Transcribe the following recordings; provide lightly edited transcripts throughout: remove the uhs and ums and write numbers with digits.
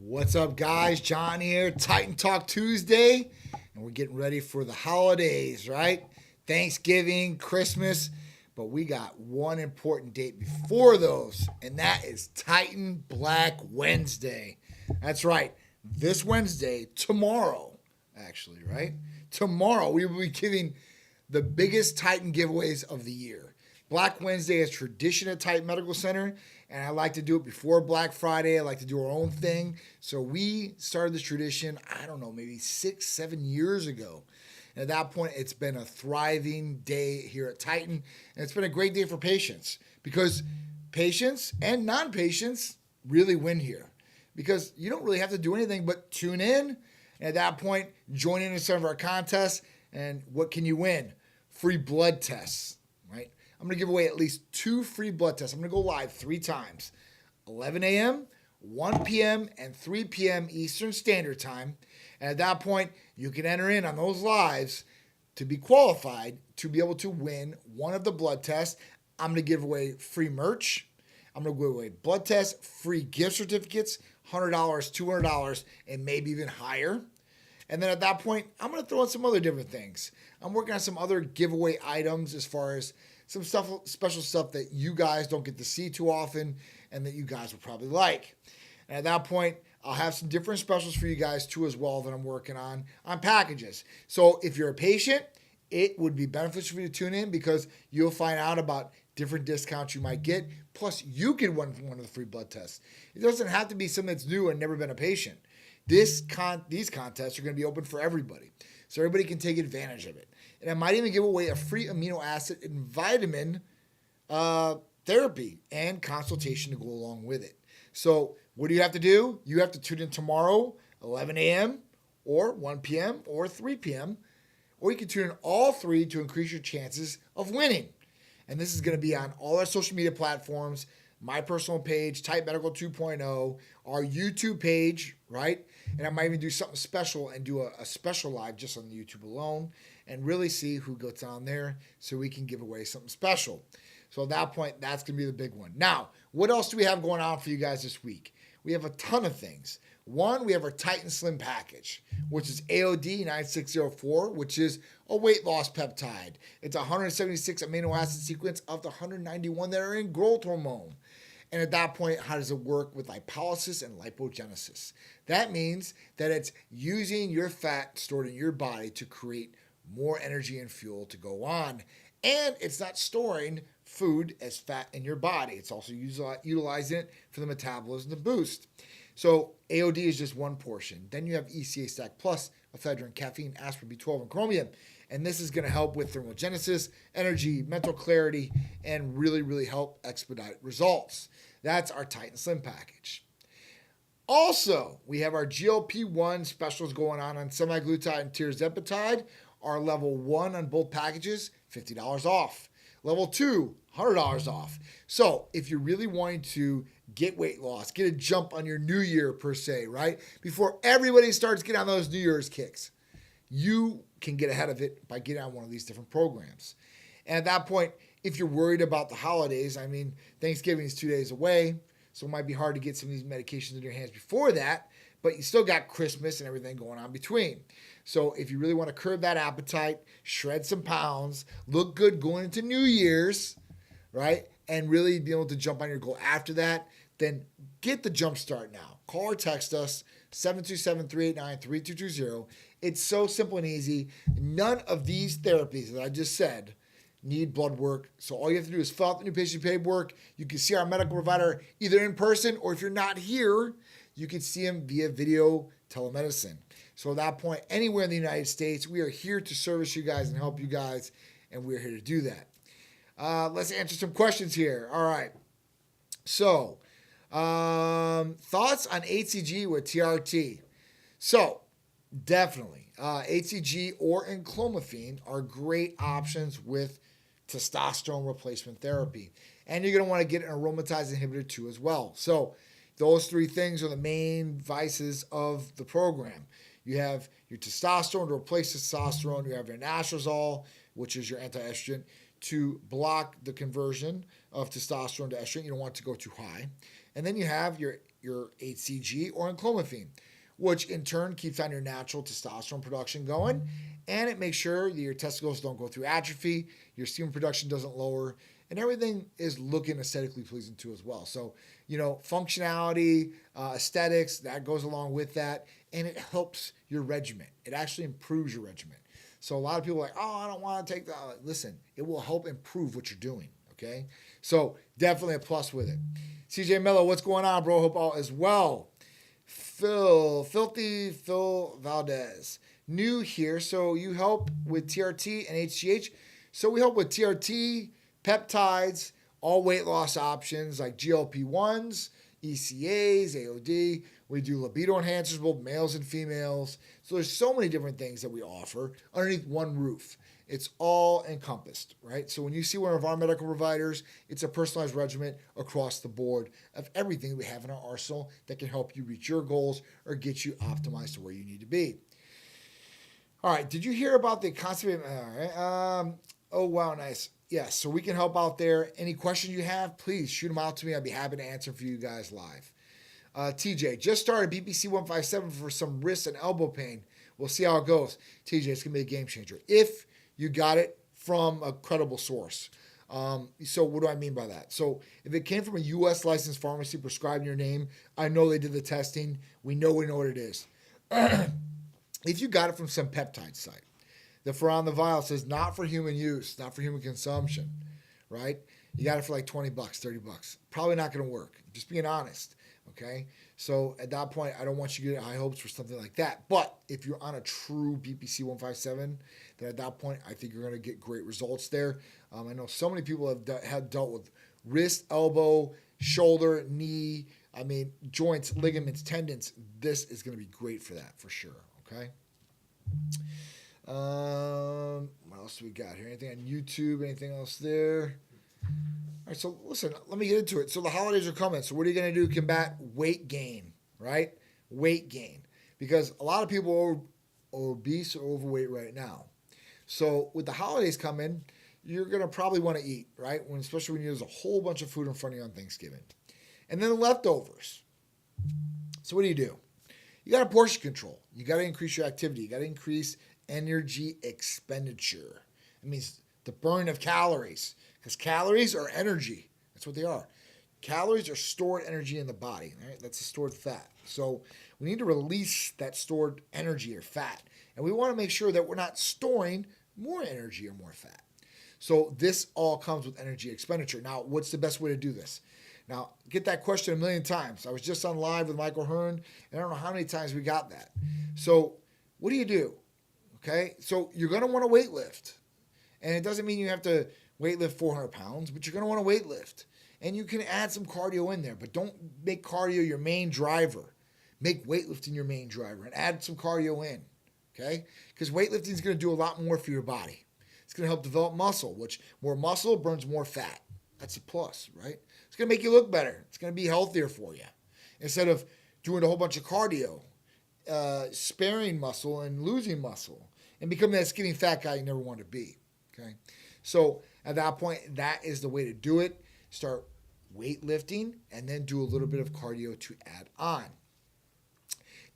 What's up, guys? John here, Titan Talk Tuesday, and we're getting ready for the holidays, right? Thanksgiving, Christmas, but we got one important date before those, and that is Titan Black Wednesday. That's right, this Wednesday, tomorrow, actually, right? Tomorrow, we will be giving the biggest Titan giveaways of the year. Black Wednesday is tradition at Titan Medical Center, and I like to do it before Black Friday. I like to do our own thing. So we started this tradition, I don't know, maybe 6-7 years ago. And at that point, it's been a thriving day here at Titan, and it's been a great day for patients because patients and non-patients really win here because you don't really have to do anything but tune in, and at that point, join in some of our contests, and what can you win? Free blood tests, right? I'm going to give away at least 2 free blood tests. I'm going to go live 3 times, 11 a.m., 1 p.m., and 3 p.m. Eastern Standard Time. And at that point, you can enter in on those lives to be qualified to be able to win one of the blood tests. I'm going to give away free merch. I'm going to give away blood tests, free gift certificates, $100, $200, and maybe even higher. And then at that point, I'm going to throw in some other different things. I'm working on some other giveaway items as far as some stuff, special stuff that you guys don't get to see too often and that you guys will probably like. And at that point, I'll have some different specials for you guys too as well that I'm working on packages. So if you're a patient, it would be beneficial for you to tune in because you'll find out about different discounts you might get. Plus, you can win one of the free blood tests. It doesn't have to be something that's new and never been a patient. These contests are going to be open for everybody, so everybody can take advantage of it. And I might even give away a free amino acid and vitamin therapy and consultation to go along with it. So what do you have to do? You have to tune in tomorrow, 11 a.m. or 1 p.m. or 3 p.m. Or you can tune in all 3 to increase your chances of winning. And this is going to be on all our social media platforms, my personal page, Titan Medical 2.0, our YouTube page, right? And I might even do something special and do a special live just on the YouTube alone and really see who gets on there so we can give away something special. So at that point, that's going to be the big one. Now, what else do we have going on for you guys this week? We have a ton of things. One, we have our Titan Slim package, which is AOD 9604, which is a weight loss peptide. It's a 176 amino acid sequence of the 191 that are in growth hormone. And at that point, how does it work with lipolysis and lipogenesis? That means that it's using your fat stored in your body to create more energy and fuel to go on. And it's not storing food as fat in your body. It's also utilizing it for the metabolism to boost. So AOD is just one portion. Then you have ECA Stack Plus, ephedrine, caffeine, aspirin, B12, and chromium. And this is going to help with thermogenesis, energy, mental clarity, and really, really help expedite results. That's our Titan Slim package. Also, we have our GLP-1 specials going on semaglutide and tirzepatide. Our level 1 on both packages, $50 off. Level 2, $100 off. So if you're really wanting to get weight loss, get a jump on your new year per se, right? Before everybody starts getting on those New Year's kicks, you can get ahead of it by getting on one of these different programs. And at that point, if you're worried about the holidays, I mean, Thanksgiving is 2 days away, so it might be hard to get some of these medications in your hands before that, but you still got Christmas and everything going on between. So if you really want to curb that appetite, shred some pounds, look good going into New Year's, right? And really be able to jump on your goal after that, then get the jump start now. Call or text us, 727-389-3220. It's so simple and easy. None of these therapies that I just said need blood work. So all you have to do is fill out the new patient paperwork. You can see our medical provider either in person or if you're not here, you can see him via video telemedicine. So at that point, anywhere in the United States, we are here to service you guys and help you guys, and we're here to do that. Let's answer some questions here. All right. So, thoughts on HCG with TRT? So, definitely, HCG or enclomiphene are great options with testosterone replacement therapy. And you're going to want to get an aromatase inhibitor too as well. So, those 3 things are the main vices of the program. You have your testosterone to replace testosterone. You have your anastrozole, which is your anti-estrogen. to block the conversion of testosterone to estrogen. You don't want it to go too high. And then you have your HCG or enclomiphene, which in turn keeps on your natural testosterone production going, and it makes sure that your testicles don't go through atrophy, your semen production doesn't lower, and everything is looking aesthetically pleasing too as well. So, functionality, aesthetics, that goes along with that, and it helps your regimen. It actually improves your regimen. So a lot of people are like, oh, I don't want to take that. Listen, it will help improve what you're doing, okay? So definitely a plus with it. CJ Mello, what's going on, bro? Hope all is well. Filthy Phil Valdez, new here. So you help with TRT and HGH. So we help with TRT, peptides, all weight loss options like GLP-1s, ECAs, AOD. We do libido enhancers, both males and females. So there's so many different things that we offer underneath one roof. It's all encompassed, right? So when you see one of our medical providers, it's a personalized regimen across the board of everything we have in our arsenal that can help you reach your goals or get you optimized to where you need to be. All right, did you hear about the constipated? All right. Oh, wow, nice. Yes, so we can help out there. Any questions you have, please shoot them out to me. I'd be happy to answer for you guys live. TJ, just started BPC 157 for some wrist and elbow pain. We'll see how it goes. TJ, it's going to be a game changer if you got it from a credible source. So what do I mean by that? So if it came from a U.S. licensed pharmacy prescribing your name, I know they did the testing. We know what it is. If you got it from some peptide site, the for on the vial says not for human use, not for human consumption, right? You got it for like $20, $30. Probably not going to work. Just being honest. Okay, so at that point, I don't want you to get high hopes for something like that. But if you're on a true BPC 157, then at that point, I think you're going to get great results there. I know so many people have dealt with wrist, elbow, shoulder, knee, joints, ligaments, tendons. This is going to be great for that, for sure, okay? What else do we got here? Anything on YouTube? Anything else there? All right, so listen, let me get into it. So the holidays are coming. So what are you going to do to combat weight gain, right? Weight gain. Because a lot of people are obese or overweight right now. So with the holidays coming, you're going to probably want to eat, right? Especially when there's a whole bunch of food in front of you on Thanksgiving. And then the leftovers. So what do? You got to portion control. You got to increase your activity. You got to increase energy expenditure. It means the burn of calories. Because calories are energy. That's what they are. Calories are stored energy in the body. Right? That's a stored fat. So we need to release that stored energy or fat. And we want to make sure that we're not storing more energy or more fat. So this all comes with energy expenditure. Now, what's the best way to do this? Now, get that question a million times. I was just on live with Michael Hearn, and I don't know how many times we got that. So what do? Okay? So you're going to want to weight lift. And it doesn't mean you have to weight lift 400 pounds, but you're going to want to weight lift. And you can add some cardio in there, but don't make cardio your main driver. Make weightlifting your main driver and add some cardio in, okay? Because weightlifting is going to do a lot more for your body. It's going to help develop muscle, which more muscle burns more fat. That's a plus, right? It's going to make you look better. It's going to be healthier for you. Instead of doing a whole bunch of cardio, sparing muscle and losing muscle and becoming that skinny fat guy you never want to be, okay? So at that point, that is the way to do it. Start weightlifting and then do a little bit of cardio to add on.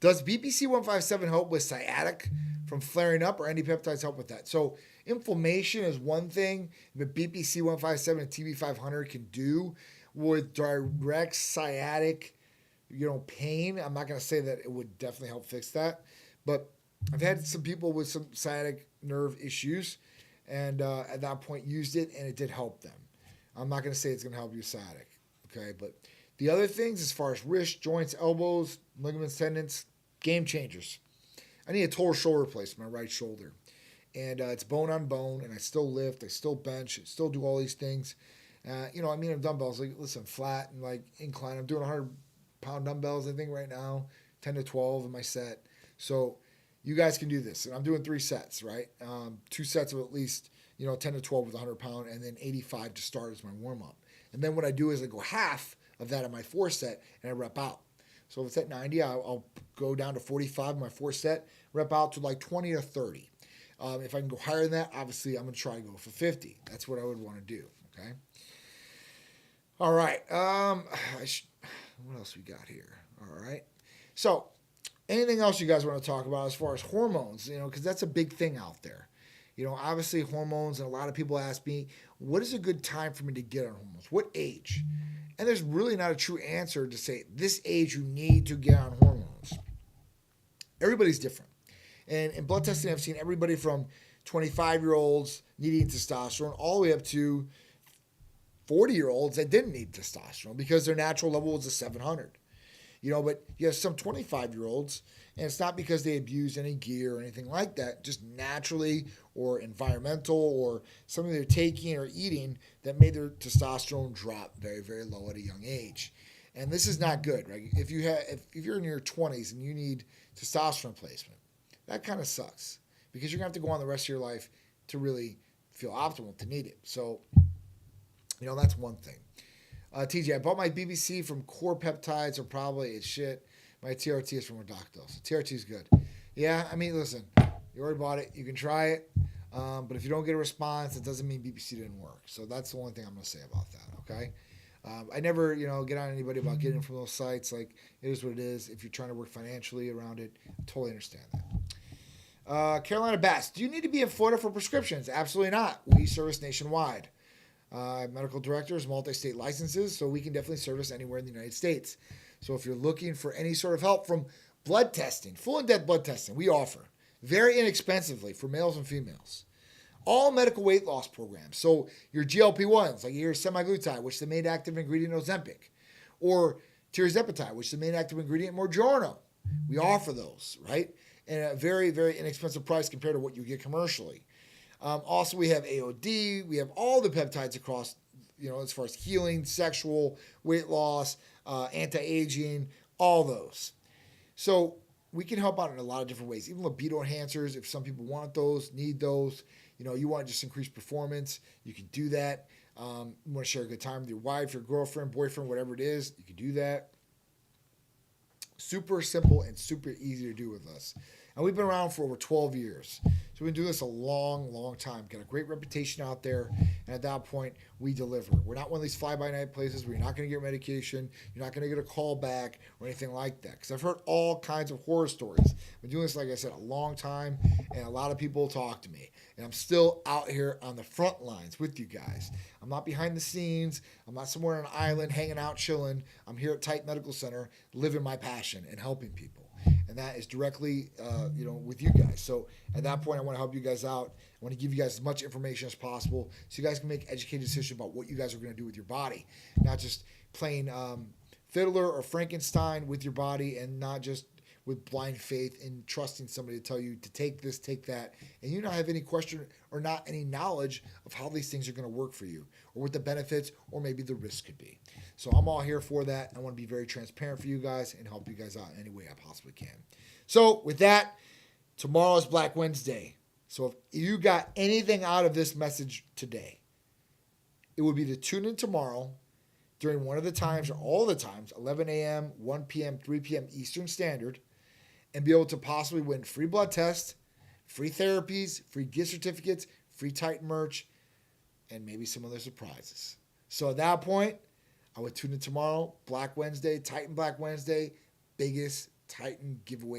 Does BPC 157 help with sciatic from flaring up, or any peptides help with that? So inflammation is one thing that BPC 157 and TB 500 can do with direct sciatic, pain. I'm not going to say that it would definitely help fix that, but I've had some people with some sciatic nerve issues, and at that point used it, and it did help them. I'm not going to say it's going to help you sciatic, okay? But the other things, as far as wrists, joints, elbows, ligaments, tendons, game changers. I need a total shoulder replacement, my right shoulder. And it's bone on bone, and I still lift, I still bench, I still do all these things. I'm dumbbells, like, listen, flat and like incline. I'm doing 100-pound dumbbells, I think, right now, 10 to 12 in my set. So you guys can do this. And I'm doing 3 sets, right? 2 sets of at least, 10 to 12 with 100-pound, and then 85 to start as my warm-up. And then what I do is I go half of that in my 4 set, and I rep out. So if it's at 90, I'll go down to 45 in my 4 set, rep out to like 20 or 30. If I can go higher than that, obviously I'm going to try to go for 50. That's what I would want to do. Okay. All right. What else we got here? All right. So, anything else you guys want to talk about as far as hormones? Because that's a big thing out there. Obviously hormones, and a lot of people ask me, what is a good time for me to get on hormones? What age? And there's really not a true answer to say this age you need to get on hormones. Everybody's different. And in blood testing, I've seen everybody from 25-year-olds needing testosterone all the way up to 40-year-olds that didn't need testosterone because their natural level was a 700. But you have some 25-year-olds, and it's not because they abuse any gear or anything like that, just naturally or environmental or something they're taking or eating that made their testosterone drop very, very low at a young age. And this is not good, right? If you're in your 20s and you need testosterone replacement, that kind of sucks because you're going to have to go on the rest of your life to really feel optimal to need it. So, that's one thing. TJ, I bought my BBC from Core Peptides, or probably it's shit. My TRT is from a doctor, so TRT is good. Yeah, listen, you already bought it. You can try it, but if you don't get a response, it doesn't mean BBC didn't work. So that's the only thing I'm going to say about that, okay? I never, get on anybody about getting from those sites. Like, it is what it is. If you're trying to work financially around it, I totally understand that. Carolina Bass, do you need to be in Florida for prescriptions? Absolutely not. We service nationwide. Medical directors, multi-state licenses, so we can definitely service anywhere in the United States. So if you're looking for any sort of help from blood testing, full in-depth blood testing, we offer very inexpensively for males and females. All medical weight loss programs. So your GLP-1s, like your semaglutide, which is the main active ingredient in Ozempic, or tirzepatide, which is the main active ingredient in Mounjaro. We offer those, right? At a very, very inexpensive price compared to what you get commercially. Also, we have AOD. We have all the peptides across, as far as healing, sexual, weight loss, anti-aging, all those. So we can help out in a lot of different ways. Even libido enhancers, if some people want those, need those. You want to just increase performance, you can do that. You want to share a good time with your wife, your girlfriend, boyfriend, whatever it is, you can do that. Super simple and super easy to do with us. And we've been around for over 12 years. So we've been doing this a long, long time. Got a great reputation out there. And at that point, we deliver. We're not one of these fly-by-night places where you're not going to get medication. You're not going to get a call back or anything like that. Because I've heard all kinds of horror stories. I've been doing this, like I said, a long time. And a lot of people talk to me. And I'm still out here on the front lines with you guys. I'm not behind the scenes. I'm not somewhere on an island hanging out, chilling. I'm here at Titanmedical Center living my passion and helping people. And that is directly, with you guys. So at that point, I want to help you guys out. I want to give you guys as much information as possible so you guys can make educated decisions about what you guys are going to do with your body. Not just playing fiddler or Frankenstein with your body, and not just with blind faith and trusting somebody to tell you to take this, take that, and you not have any question or not any knowledge of how these things are going to work for you, or what the benefits or maybe the risk could be. So I'm all here for that. I want to be very transparent for you guys and help you guys out in any way I possibly can. So with that, tomorrow is Black Wednesday. So if you got anything out of this message today, it would be to tune in tomorrow during one of the times, or all the times, 11 a.m., 1 p.m., 3 p.m. Eastern Standard, and be able to possibly win free blood tests, free therapies, free gift certificates, free Titan merch, and maybe some other surprises. So at that point, I would tune in tomorrow, Black Wednesday, Titan Black Wednesday, biggest Titan giveaway